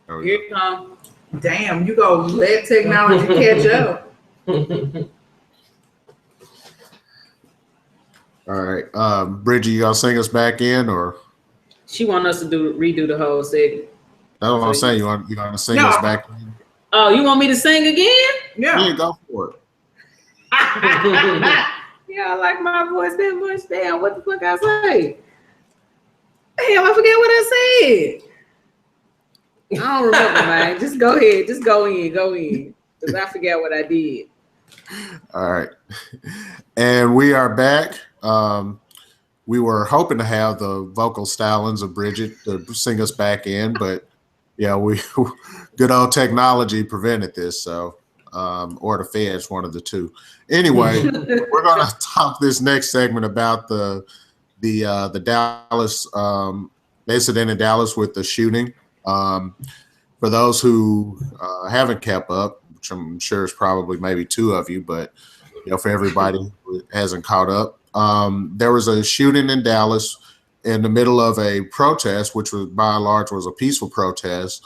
There we Here go. it comes. Damn, you go let technology catch up. All right. Bridget, you gonna sing us back in, or She want us to redo the whole segment. that's what So I'm saying? You gonna sing no. us back in? Oh, you want me to sing again? Yeah, go for it. Yeah, I like my voice that much. Damn, what the fuck I say? Damn, I forget what I said. I don't remember, man. Just go ahead. Just go in. Because I forgot what I did. All right. And we are back. We were hoping to have the vocal stylings of Bridget to sing us back in, but yeah, we good old technology prevented this. So, or the feds, one of the two. Anyway, we're going to talk this next segment about the Dallas incident in Dallas with the shooting. For those who haven't kept up, which I'm sure is probably maybe two of you, but for everybody who hasn't caught up, there was a shooting in Dallas in the middle of a protest, which was by and large was a peaceful protest.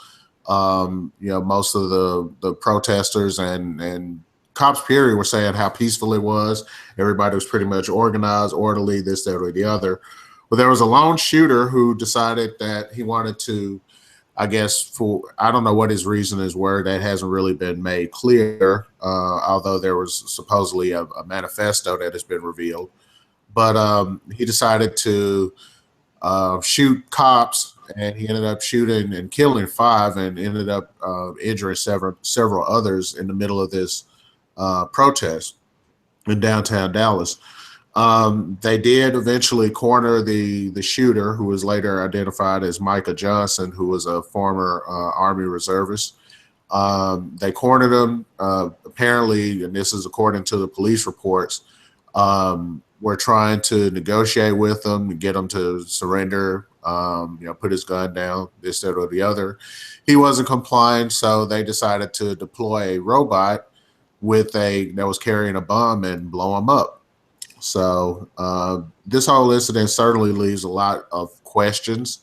Most of the protesters and cops period were saying how peaceful it was. Everybody was pretty much organized, orderly, this, that, or the other. But there was a lone shooter who decided that he wanted to, I guess, I don't know what his reasons were. That hasn't really been made clear, although there was supposedly a manifesto that has been revealed. But he decided to shoot cops, and he ended up shooting and killing 5 and ended up injuring several others in the middle of this protest in downtown Dallas. They did eventually corner the shooter, who was later identified as Micah Johnson, who was a former Army reservist. They cornered him. Apparently, and this is according to the police reports, were trying to negotiate with him and get him to surrender, put his gun down, this, that, or the other. He wasn't complying, so they decided to deploy a robot that was carrying a bomb and blow him up. So this whole incident certainly leaves a lot of questions.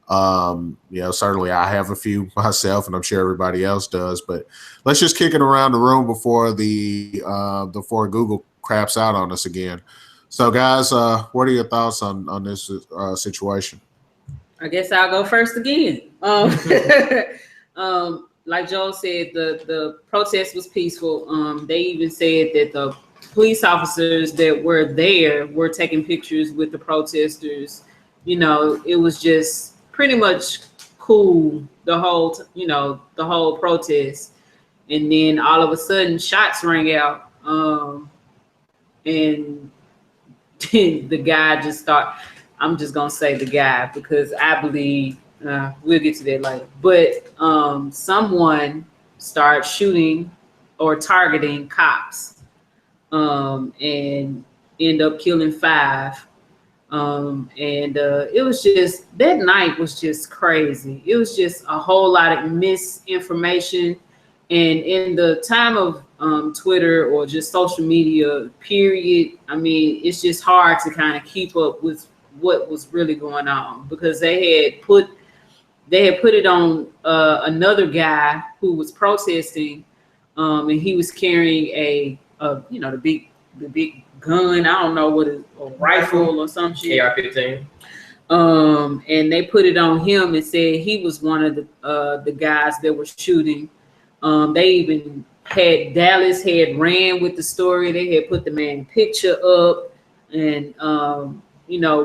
Certainly I have a few myself, and I'm sure everybody else does. But let's just kick it around the room before before Google craps out on us again. So, guys, what are your thoughts on this situation? I guess I'll go first again. Like Joel said, the protest was peaceful. They even said that the police officers that were there were taking pictures with the protesters. It was just pretty much cool the whole protest. And then all of a sudden shots rang out. And the guy just started. I'm just gonna say the guy because I believe we'll get to that later. But someone started shooting or targeting cops, and end up killing 5. And it was just that night was just crazy. It was just a whole lot of misinformation, and in the time of Twitter or just social media, period. I mean, it's just hard to kind of keep up with what was really going on because they had put it on another guy who was protesting, and he was carrying the big gun. I don't know what a rifle or some shit. AR-15. And they put it on him and said he was one of the guys that were shooting. They even had Dallas had ran with the story. They had put the man picture up, and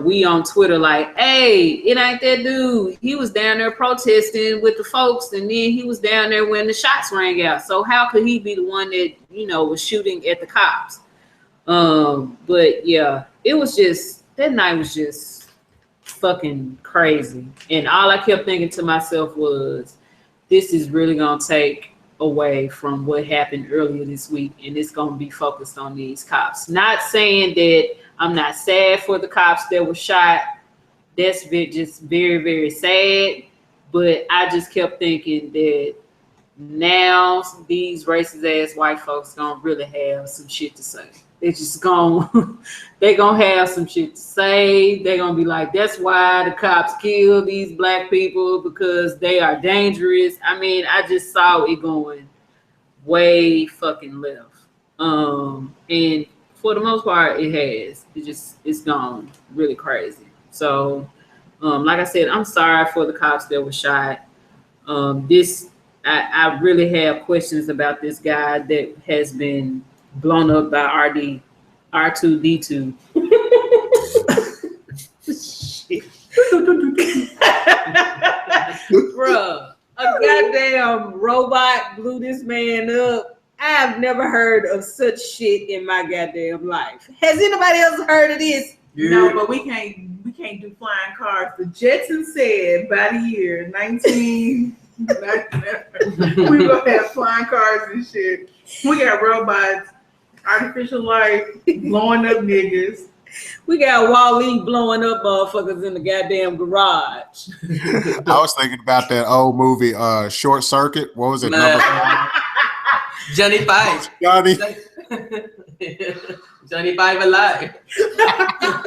we on Twitter like, hey, it ain't that dude. He was down there protesting with the folks, and then he was down there when the shots rang out. So how could he be the one that was shooting at the cops? But yeah, it was just that night was just fucking crazy, and all I kept thinking to myself was, this is really gonna take away from what happened earlier this week, and it's gonna be focused on these cops. Not saying that I'm not sad for the cops that were shot. That's just very, very sad. But I just kept thinking that now these racist ass white folks gonna really have some shit to say. They just gonna they gonna have some shit to say. They gonna be like, that's why the cops kill these black people because they are dangerous. I mean, I just saw it going way fucking left. And for the most part, it has. It's gone really crazy. So, like I said, I'm sorry for the cops that were shot. This I really have questions about this guy that has been blown up by R2D2. Shit. Bruh, a goddamn robot blew this man up. I've never heard of such shit in my goddamn life. Has anybody else heard of this? No, but we can't do flying cars. The Jetsons said by the year 19 we gonna have flying cars and shit. We got robots, artificial life, blowing up niggas. We got Wall-E blowing up motherfuckers in the goddamn garage. I was thinking about that old movie, Short Circuit. What was it? Number 5? Johnny Five. Johnny. Johnny Five alive.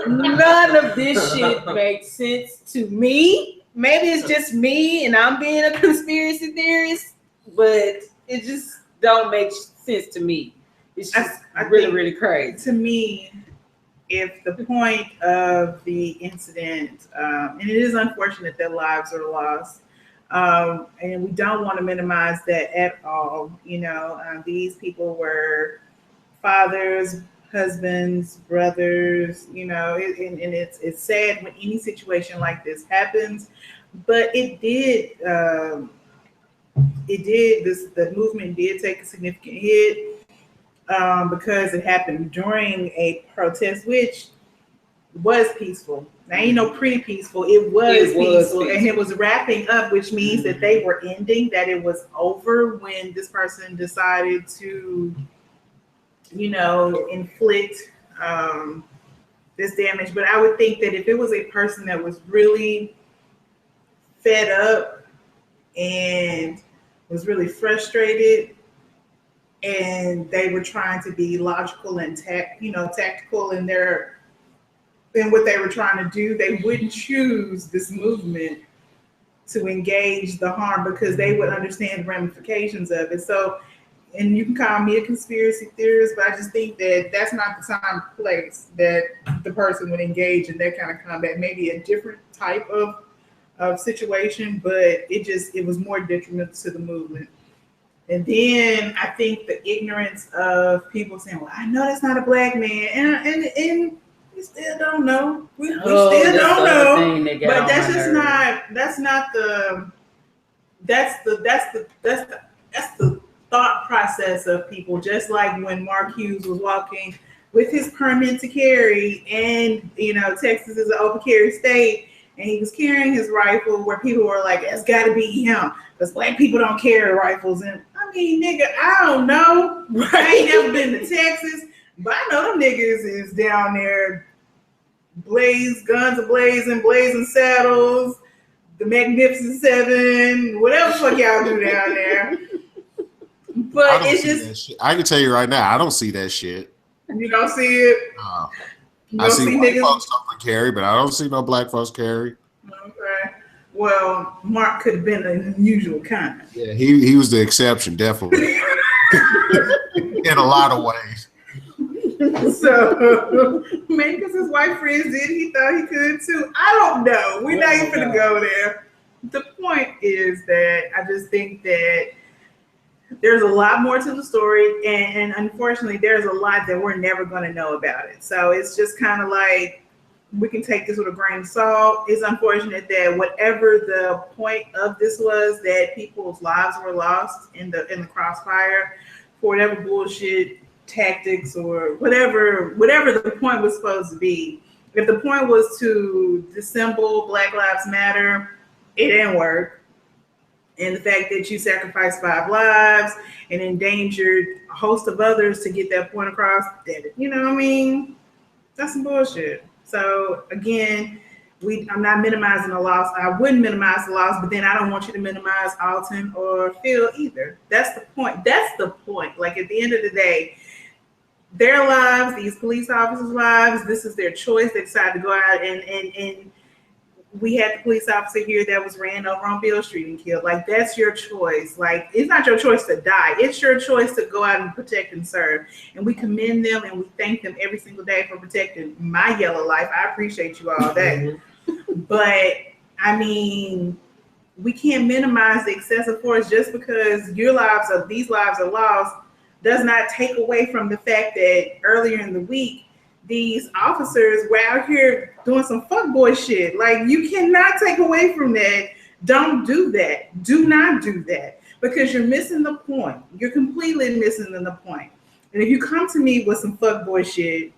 None of this shit makes sense to me. Maybe it's just me and I'm being a conspiracy theorist, but it just don't make sense to me. It's just really crazy. To me, if the point of the incident, and it is unfortunate that lives are lost, and we don't want to minimize that at all. You know, these people were fathers, husbands, brothers. You know, and it's sad when any situation like this happens, but it did. The movement did take a significant hit. Because it happened during a protest, which was peaceful. Now, ain't no pretty peaceful. It was peaceful, and it was wrapping up, which means that they were ending, that it was over when this person decided to, you know, inflict this damage. But I would think that if it was a person that was really fed up and was really frustrated, and they were trying to be logical and tactical in what they were trying to do, they wouldn't choose this movement to engage the harm because they would understand the ramifications of it. So, and you can call me a conspiracy theorist, but I just think that that's not the time or place that the person would engage in that kind of combat. Maybe a different type of situation, but it was more detrimental to the movement. And then I think the ignorance of people saying, "Well, I know that's not a black man," and we still don't know. We still don't know. But that's the thought process of people. Just like when Mark Hughes was walking with his permit to carry, and Texas is an open carry state, and he was carrying his rifle, where people were like, "It's got to be him," because black people don't carry rifles. And I mean, nigga, I don't know. Right. I ain't never been to Texas, but I know them niggas is down there, guns a-blazing, blazing saddles, the Magnificent Seven, whatever the fuck y'all do down there. But it's just, I can tell you right now, I don't see that shit. You don't see it? I see white folks carry, but I don't see no black folks carry. Okay. Well, Mark could have been an unusual kind. Yeah, he was the exception, definitely. In a lot of ways. So maybe because his white friends did, he thought he could too. I don't know. We're not even gonna go there. The point is that I just think that there's a lot more to the story, and unfortunately, there's a lot that we're never going to know about it. So it's just kind of like we can take this with a grain of salt. It's unfortunate that whatever the point of this was, that people's lives were lost in the crossfire for whatever bullshit tactics or whatever the point was supposed to be. If the point was to dissemble Black Lives Matter, it didn't work. And the fact that you sacrificed 5 lives and endangered a host of others to get that point across, you know what I mean? That's some bullshit. So again, I'm not minimizing the loss. I wouldn't minimize the loss, but then I don't want you to minimize Alton or Phil either. That's the point. Like at the end of the day, their lives, these police officers' lives. This is their choice. They decided to go out and we had the police officer here that was ran over on Beale Street and killed. Like, that's your choice. Like, it's not your choice to die. It's your choice to go out and protect and serve. And we commend them and we thank them every single day for protecting my yellow life. I appreciate you all day. But, I mean, we can't minimize the excessive force just because these lives are lost does not take away from the fact that earlier in the week, these officers were out here doing some fuckboy shit. Like, you cannot take away from that. Don't do that. Do not do that, because you're missing the point. You're completely missing the point. And if you come to me with some fuckboy shit,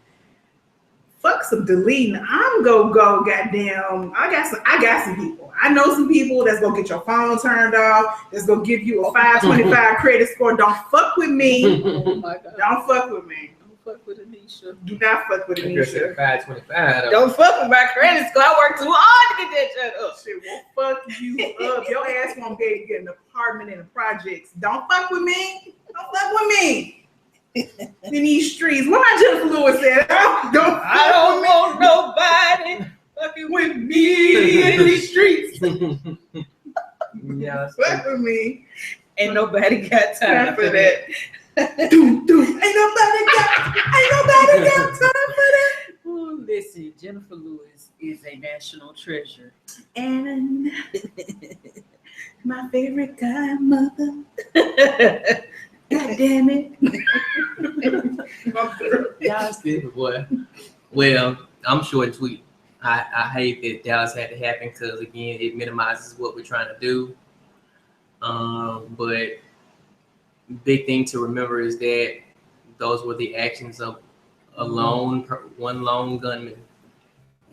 fuck some deleting. I'm go goddamn. I got some people. I know some people that's gonna get your phone turned off. That's gonna give you a 525 credit score. Don't fuck with me. Oh my God. Don't fuck with me. Fuck with Anisha. Do not fuck with Anisha. 525. Don't fuck with my credit score. I worked too hard to get that shut up. Shit will fuck you up. Your ass won't be able to get an apartment in the projects. Don't fuck with me. Don't fuck with me. In these streets. What my Jennifer Lewis said. I don't want nobody fucking with me in these streets. Yeah, fuck with me. Ain't nobody got time for that. Ain't nobody got time for that. Ooh, listen, Jennifer Lewis is a national treasure. And my favorite godmother. God damn it. Y'all stupid, boy. Well, I'm short and sweet. I hate that Dallas had to happen because, again, it minimizes what we're trying to do. But big thing to remember is that those were the actions of one lone gunman.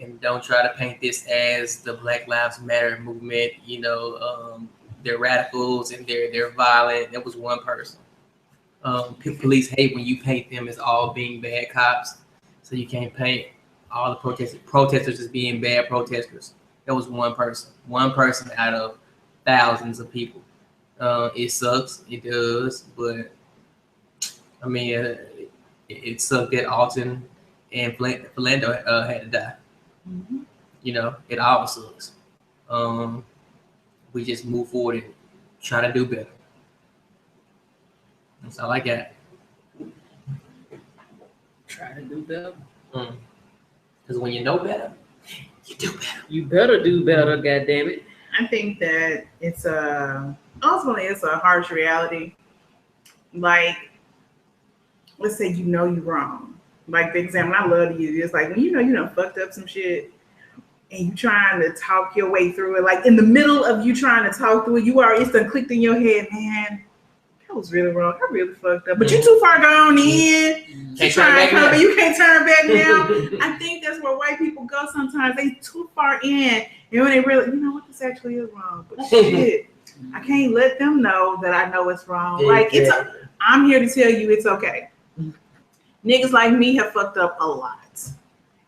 And don't try to paint this as the Black Lives Matter movement. You know, they're radicals and they're violent. That was one person. Police hate when you paint them as all being bad cops. So you can't paint all the protesters as being bad protesters. That was one person out of thousands of people. It sucks, it does, but I mean, it sucked that Alton and Philando had to die. Mm-hmm. You know, it all sucks. We just move forward and try to do better. That's all I got. Try to do better. Because when you know better, you do better. You better do better, goddammit. I think that it's ultimately it's a harsh reality. Like, let's say you know you're wrong. Like the example I love to use is like when you know you done fucked up some shit and you trying to talk your way through it. Like in the middle of you trying to talk through it, it's done clicked in your head, man. I was really wrong. I really fucked up. But you too far gone in. You trying to come back. You can't turn back now. I think that's where white people go sometimes. They too far in. And when they really, you know what, this actually is wrong. But shit, I can't let them know that I know it's wrong. Like I'm here to tell you it's okay. Niggas like me have fucked up a lot.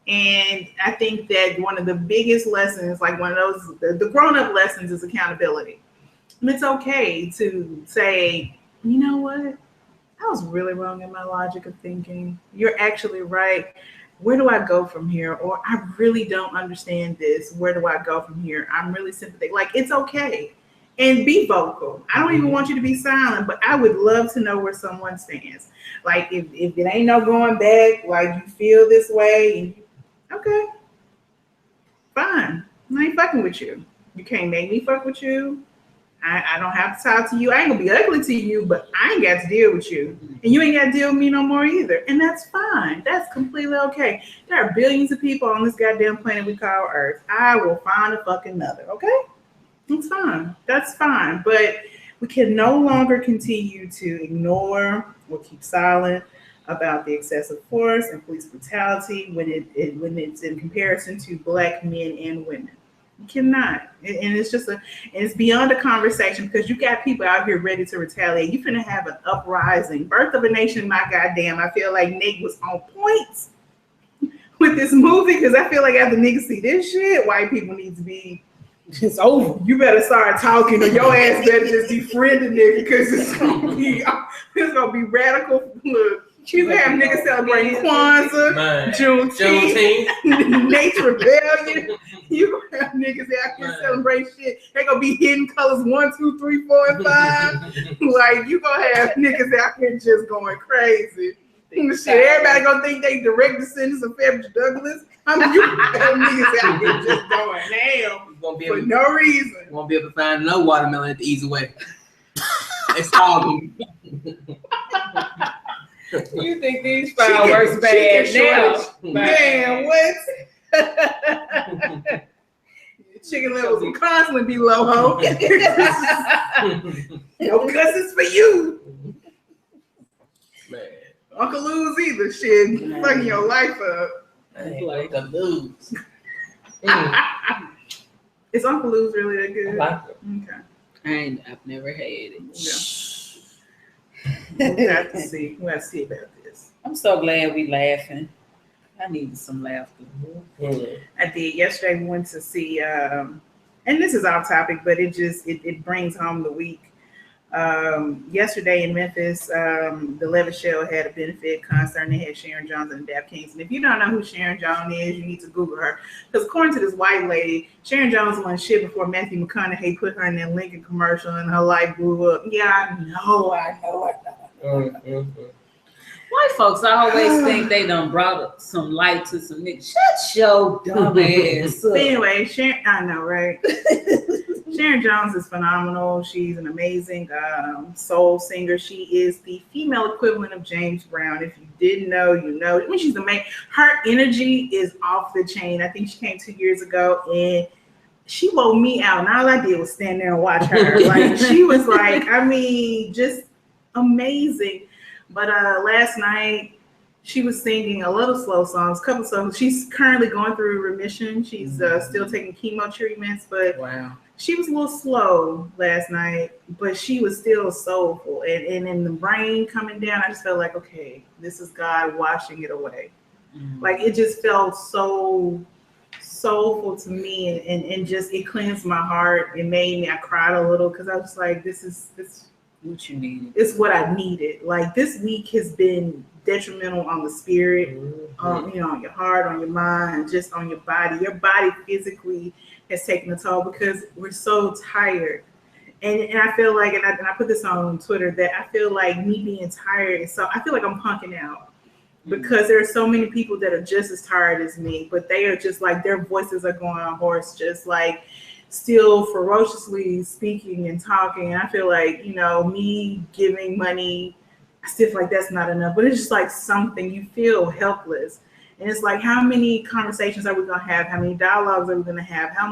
And I think that one of the biggest lessons, like one of those, the grown-up lessons is accountability. And it's okay to say, you know what? I was really wrong in my logic of thinking. You're actually right. Where do I go from here? Or I really don't understand this. Where do I go from here? I'm really sympathetic. Like, it's okay. And be vocal. I don't even want you to be silent, but I would love to know where someone stands. Like, if it ain't no going back, like you feel this way, okay, fine. I ain't fucking with you. You can't make me fuck with you. I don't have to talk to you. I ain't gonna be ugly to you, but I ain't got to deal with you. And you ain't got to deal with me no more either. And that's fine. That's completely okay. There are billions of people on this goddamn planet we call Earth. I will find a fucking another, okay? It's fine. That's fine. But we can no longer continue to ignore or keep silent about the excessive force and police brutality when it's in comparison to Black men and women. You cannot. And it's just it's beyond a conversation because you got people out here ready to retaliate. You finna have an uprising. Birth of a Nation, my goddamn. I feel like Nick was on point with this movie because I feel like after niggas see this shit, white people need to be, it's over. You better start talking or your ass better just be friending nigga because it's gonna be radical. Look, You have niggas celebrating Kwanzaa, Juneteenth, Nature Rebellion. You gonna have niggas out here celebrate shit. They gonna be hidden colors 1, 2, 3, 4, and 5. Like you gonna have niggas out here just going crazy. Shit, everybody gonna think they direct descendants of Frederick Douglass. I mean, you have niggas out here just going ham for no reason. Won't be able to find no watermelon at the easy way. It's all. You think these fireworks bad now? Man, what? Chicken levels will constantly be low, ho. No cusses for you. Man. Uncle Lou's either shit. Fucking your life up. Like the Lou's. Is Uncle Lou's really that good? I like it. Okay. I've never had it. Yeah. We'll have to see. We'll have to see about this. I'm so glad we laughing. I needed some laughter. I did. Yesterday we went to see, and this is off topic, but it brings home the week. Yesterday in Memphis, the Levis Show had a benefit concert, and they had Sharon Jones and the Dap Kings. And if you don't know who Sharon Jones is, you need to Google her. Because according to this white lady, Sharon Jones won shit before Matthew McConaughey put her in that Lincoln commercial and her life blew up. Yeah, I know. White folks always think they done brought some light to some niggas. Shut your dumb ass up. But anyway, Sharon, I know, right? Sharon Jones is phenomenal. She's an amazing soul singer. She is the female equivalent of James Brown. If you didn't know, you know. I mean, she's amazing. Her energy is off the chain. I think she came 2 years ago, and she woke me out. And all I did was stand there and watch her. Like, she was like, I mean, just amazing. But last night, she was singing a little slow songs, couple songs. She's currently going through remission. She's still taking chemo treatments, but wow. She was a little slow last night, but she was still soulful. And in the rain coming down, I just felt like, okay, this is God washing it away. Mm-hmm. Like, it just felt so soulful to me, and just, it cleansed my heart. It made me, I cried a little, because I was like, this what you needed. It's what I needed. Like, this week has been detrimental on the spirit, on your heart, on your mind, just on your body. Your body physically has taken a toll because we're so tired. And I feel like, and I put this on Twitter, that I feel like me being tired, so I feel like I'm punking out because there are so many people that are just as tired as me, but they are just like, their voices are going hoarse, just like still ferociously speaking and talking. And I feel like, me giving money, I still feel like that's not enough, but it's just like something, you feel helpless. And it's like, how many conversations are we going to have? How many dialogues are we going to have? How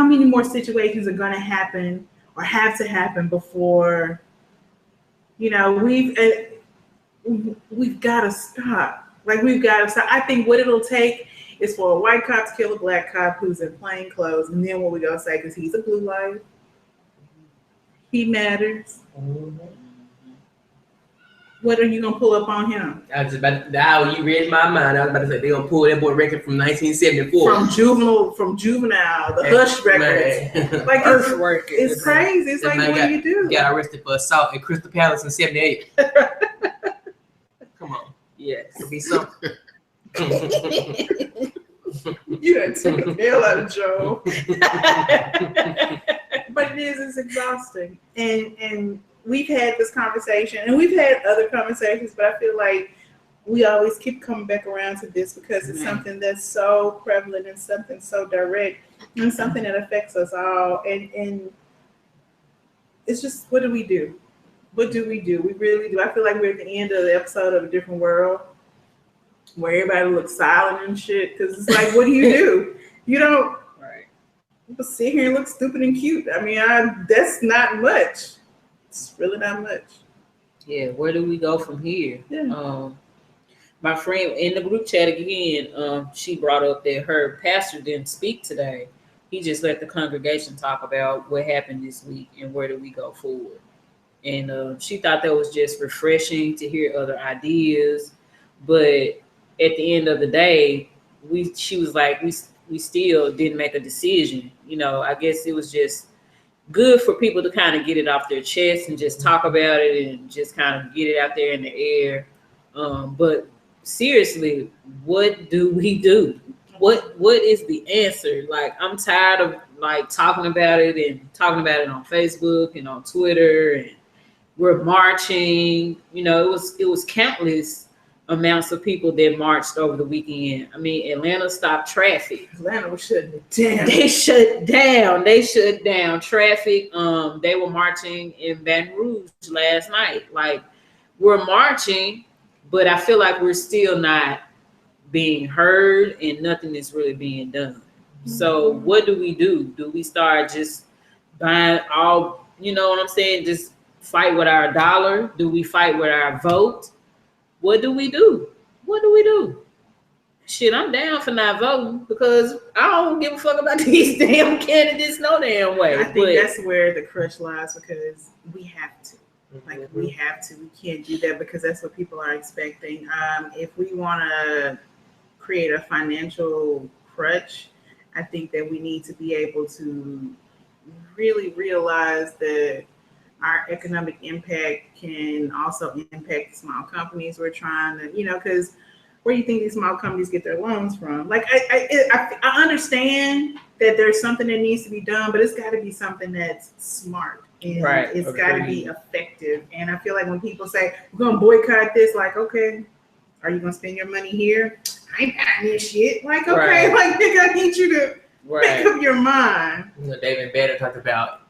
many more situations are going to happen or have to happen before, we've got to stop. Like, we've got to stop. I think what it'll take is for a white cop to kill a black cop who's in plain clothes. And then what we going to say, because he's a blue light, he matters. Mm-hmm. What are you gonna pull up on him? I was just about to, how you read my mind. I was about to say they're gonna pull that boy record from 1974. From juvenile, the Hush records. Like, it's crazy. It's like, what do you do? Got arrested for assault at Crystal Palace in '78. Come on. Yes. Could be something. You done took the hell out of Joe. But it's exhausting. And we've had this conversation, and we've had other conversations, but I feel like we always keep coming back around to this because it's something that's so prevalent and something so direct and something that affects us all. And it's just, what do we do? What do we do? We really do. I feel like we're at the end of the episode of A Different World where everybody looks silent and shit, because it's like, what do you do? You don't sit here and look stupid and cute. I mean, that's not much. It's really not much. Yeah, where do we go from here? Yeah. My friend in the group chat again, she brought up that her pastor didn't speak today. He just let the congregation talk about what happened this week and where do we go forward. And she thought that was just refreshing to hear other ideas. But at the end of the day, she was like, we still didn't make a decision. I guess it was just good for people to kind of get it off their chest and just talk about it and just kind of get it out there in the air. But seriously, what do we do? What is the answer? Like, I'm tired of like talking about it on Facebook and on Twitter, and we're marching. You know, it was countless amounts of people that marched over the weekend. I mean, Atlanta stopped traffic. Atlanta was shutting it down. They shut down traffic. They were marching in Baton Rouge last night. Like, we're marching, but I feel like we're still not being heard and nothing is really being done. Mm-hmm. So what do we do? Do we start just buying all, you know what I'm saying? Just fight with our dollar? Do we fight with our vote? What do we do? What do we do? Shit, I'm down for not voting because I don't give a fuck about these damn candidates no damn way. I think that's where the crutch lies, because we have to. Like, we have to. We can't do that because that's what people are expecting. If we want to create a financial crutch, I think that we need to be able to really realize that our economic impact can also impact small companies. We're trying to, because where do you think these small companies get their loans from? Like, I understand that there's something that needs to be done, but it's got to be something that's smart. And right. It's got to be effective. And I feel like when people say, we're going to boycott this, like, okay, are you going to spend your money here? I ain't buying this shit. Like, okay, like, nigga, I need you to make up your mind. David Banner talked about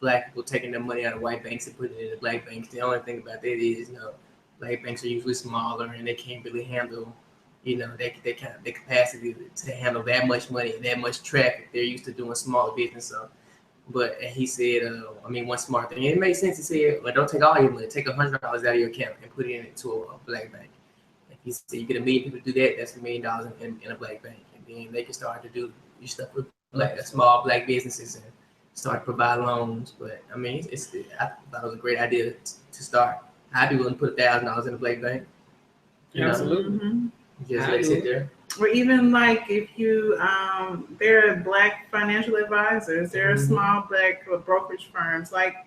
black people taking their money out of white banks and putting it in black banks. The only thing about that is, black banks are usually smaller and they can't really handle, their capacity to handle that much money and that much traffic. They're used to doing smaller business. So, but he said, one smart thing, and it makes sense. He said, well, don't take all your money, take $100 out of your account and put it into a black bank. Like he said, you get 1 million people to do that, that's $1 million in a black bank. And then they can start to do stuff with small black businesses and start to provide loans. But I mean, I thought it was a great idea to start. I'd be willing to put $1,000 in a black bank. Absolutely. Just let it sit there. Or even like if you, there are black financial advisors, there are small black brokerage firms. Like,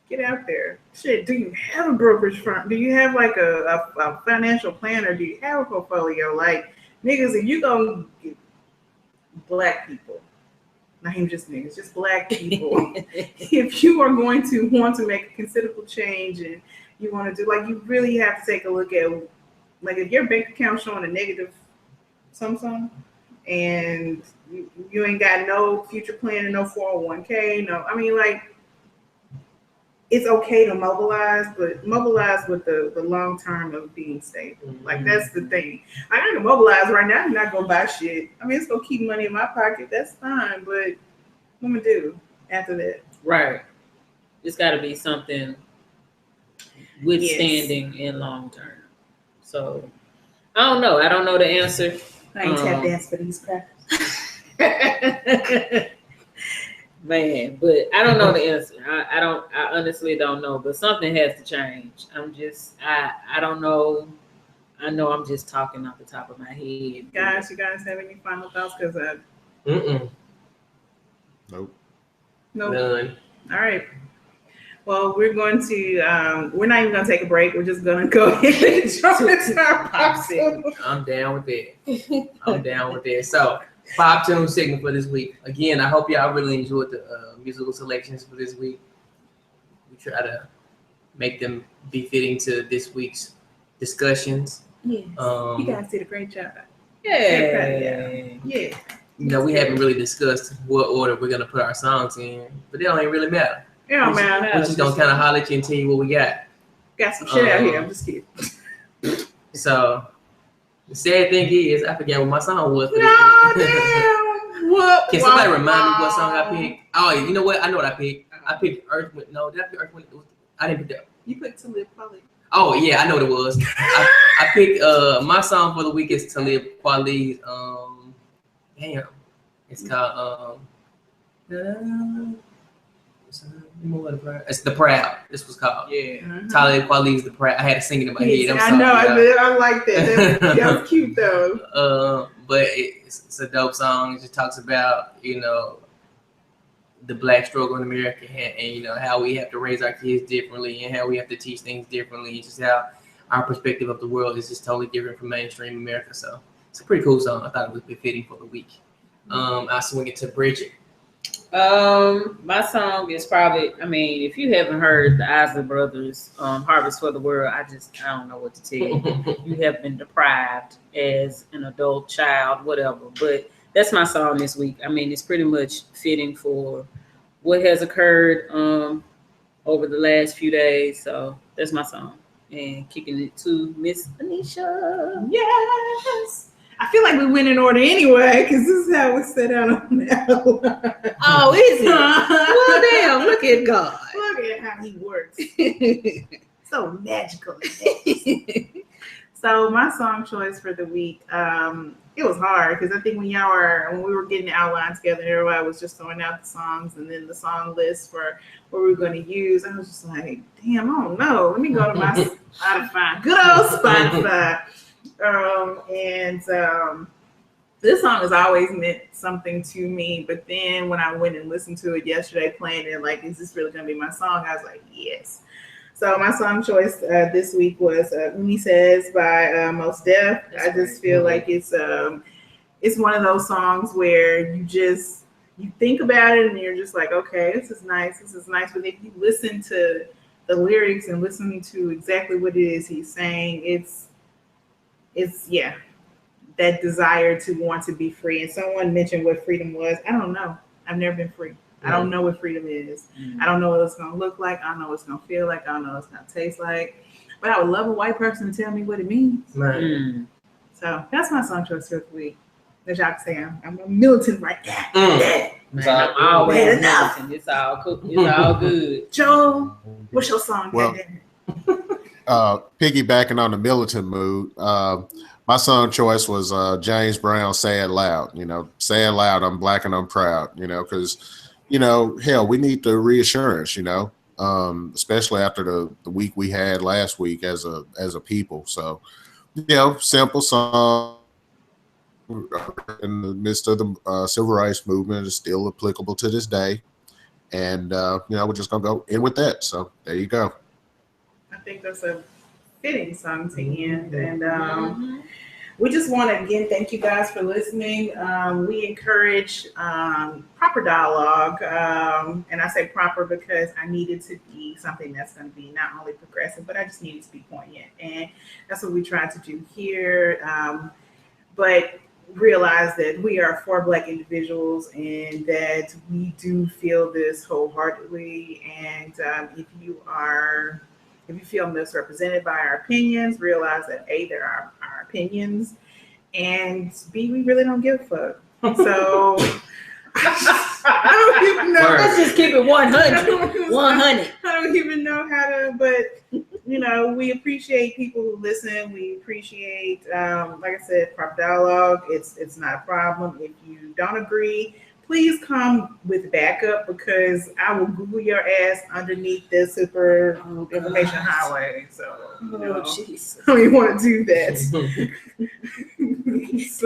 get out there. Shit, do you have a brokerage firm? Do you have like a financial planner? Do you have a portfolio? Like, niggas, if you go get black people, not even just niggas, just black people, if you are going to want to make a considerable change and you want to do, like, you really have to take a look at, like, if your bank account showing a negative something and you ain't got no future plan and no 401k, I mean, like, it's okay to mobilize, but mobilize with the long term of being stable. Like, that's the thing. I can mobilize right now. I'm not gonna buy shit. I mean, it's gonna keep money in my pocket. That's fine, but what am I gonna do after that? Right. It's got to be something withstanding in long term. So I don't know. I don't know the answer. I ain't tap dance for these crackers. Man, but I don't know the answer. I honestly don't know, but something has to change. I don't know. I know I'm just talking off the top of my head. Guys, you guys have any final thoughts? Because Nope. None. All right. Well, we're going to, we're not even going to take a break. We're just going to go ahead and jump into our pop tune. I'm down with it. So, pop tune segment for this week. Again, I hope y'all really enjoyed the musical selections for this week. We try to make them be fitting to this week's discussions. Yes. You guys did a great job. Yeah. Yeah. We haven't really discussed what order we're going to put our songs in, but it don't even really matter. It don't matter. We're just going to kind of holler at you and tell you what we got. Got some shit out here. I'm just kidding. So, the sad thing is, I forgot what my song was. Damn. What? Can somebody remind me what song I picked? Oh, you know what? I know what I picked. I picked Earth Wind. No, did I pick Earth Wind? I didn't pick that. You picked Talib Kweli. Oh, yeah, I know what it was. I picked, my song for the week is Talib Kweli's, it's called, it's The Proud. This was called. Yeah. Talib Kweli's The Proud. I had to sing it in my head. I know. I like that. That was cute though. But it's a dope song. It just talks about, the Black struggle in America, and how we have to raise our kids differently, and how we have to teach things differently, and just how our perspective of the world is just totally different from mainstream America. So it's a pretty cool song. I thought it was befitting for the week. I'll swing it to Bridget. My song is probably, if you haven't heard the Isley Brothers, Harvest for the World, I don't know what to tell you. You have been deprived as an adult child, whatever. But that's my song this week. It's pretty much fitting for what has occurred over the last few days. So that's my song. And kicking it to Miss Anisha. Yes. I feel like we went in order anyway, because this is how we set out on that. Oh, is it? Well, damn, look at God. Look at how he works. So magical. So my song choice for the week, it was hard because I think when we were getting the outline together, everybody was just throwing out the songs and then the song list for what we were going to use. I was just like, damn, I don't know. Let me go to my Spotify. Good old Spotify. This song has always meant something to me, but then when I went and listened to it yesterday, playing it, like, is this really going to be my song? I was like, yes. So my song choice this week was Umi Says by Mos Def. I just feel like it's one of those songs where you think about it and you're just like, okay, this is nice. But if you listen to the lyrics and listening to exactly what it is he's saying, it's that desire to want to be free. And someone mentioned what freedom was. I don't know. I've never been free. I don't know what freedom is. I don't know what it's going to look like. I don't know what it's going to feel like. I don't know what it's going to taste like. But I would love a white person to tell me what it means. So that's my song choice for the week. As y'all can say, I'm a militant right now. Man, I'm always militant. It's all cool. It's all good. Joel, what's your song? Well, piggybacking on the militant mood, my song choice was James Brown, Say It Loud. Say it loud, I'm black and I'm proud, because, hell, we need the reassurance, especially after the week we had last week as a people. So, simple song in the midst of the civil rights movement is still applicable to this day. And, we're just going to go in with that. So there you go. I think that's a fitting song to end. And we just want to, again, thank you guys for listening. We encourage proper dialogue. And I say proper because I need it to be something that's going to be not only progressive, but I just need it to be poignant. And that's what we try to do here. But realize that we are 4 Black individuals and that we do feel this wholeheartedly. And if you feel misrepresented by our opinions, realize that A, they're our opinions, and B, we really don't give a fuck. So I don't even know. Let's just keep it 100. 100. I don't even know how to, but we appreciate people who listen. We appreciate, like I said, proper dialogue. It's not a problem. If you don't agree, please come with backup because I will Google your ass underneath the super information highway. So, I don't even want to do that. So,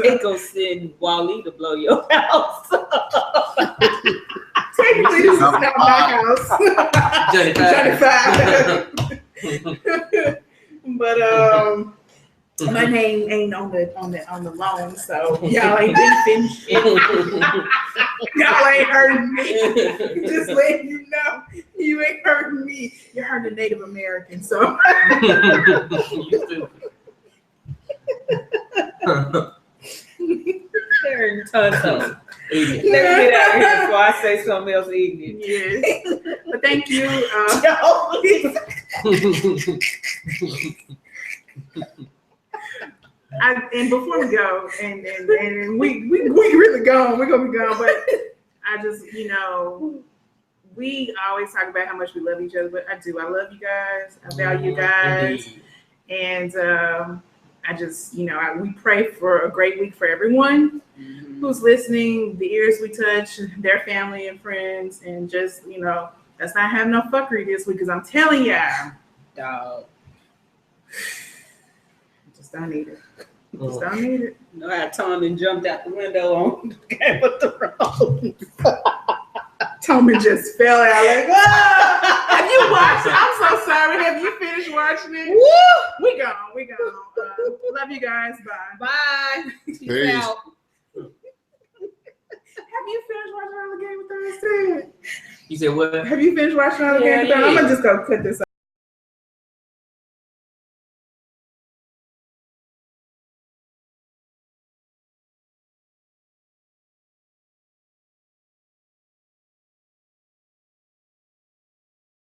they go send Wally to blow your house. Technically, this is not my house. Johnny 5. But my name ain't on the loan, so y'all ain't beefing. Y'all ain't hurting me. Just letting you know, you ain't hurting me. You're hurting Native Americans. So. They're in Tonto. Let me get out of here before I say something else ignorant. Yes. But thank you. And before we go, and we really gone. We're gonna be gone. But I just, we always talk about how much we love each other. But I do. I love you guys. I value you guys. And I just, we pray for a great week for everyone who's listening, the ears we touch, their family and friends, and just, let's not have no fuckery this week because I'm telling y'all, dog, just don't need it. Just don't need it. You know how Tom jumped out the window on Game of Thrones. Tommy just fell out like, ah! Have you watched it? I'm so sorry. Have you finished watching it? Woo! We gone. Love you guys. Bye. Bye. Peace Peace. out. Have you finished watching all the Game of Thrones? You said what? Have you finished watching all the Yeah, Game of Thrones? I'm yeah. gonna just go cut this